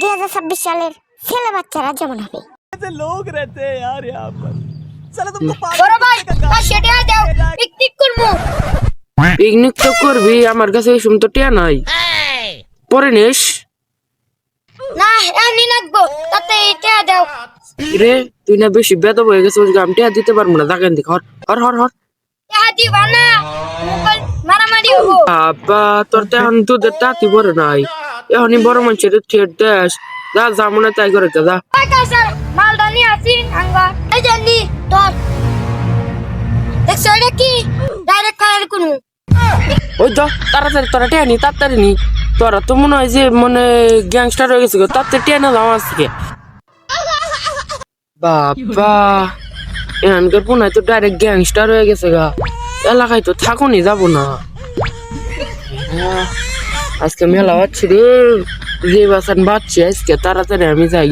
2026 সালের ছেলে বাচ্চারা যেমন হবে। लोग रहते हैं यार यहाँ पर चलो तुमको বড় ভাই সেটা দাও পিকনিক করবো। পিকনিক তো করবি, আমার কাছে এই সময় তো টিয়া নাই, পরে নিস। না এমনি লাগবো তাতে এটা দাও। রে তুই না বেশি বেদব হয়ে গেছে, আমি টিয়া দিতে পারবো না, দেখেন দেখ, হর হর হর হর। এটা দিবা না মোবাইল মারামারি হবো। বাবা তোর তো এখন তোদের তাঁতি বড় নাই, এখনই বড় মানুষের থিয়েট দেশ, যা যা মনে তাই করে যা। ওই কাসার মালদা নিয়ে আসি আঙ্গা এই জানি তোর দেখছো এটা কি ডাইরেক্ট খায়াল কোন ওই তো তাড়াতাড়ি তোরা টিয়া নি, তাড়াতাড়ি নি, তোরা তো মনে হয় যে মানে গ্যাংস্টার হয়ে গেছে, তাড়াতাড়ি টিয়া না যাওয়া আজকে। বাবা এখানকার পুনায় তো ডাইরেক্ট গ্যাংস্টার হয়ে গেছে গা, এলাকায় তো থাকুনি যাবো না। আজকে মেলা হচ্ছে রে, যে বাসান বাচ্চি আজকে, তাড়াতাড়ি আমি যাই।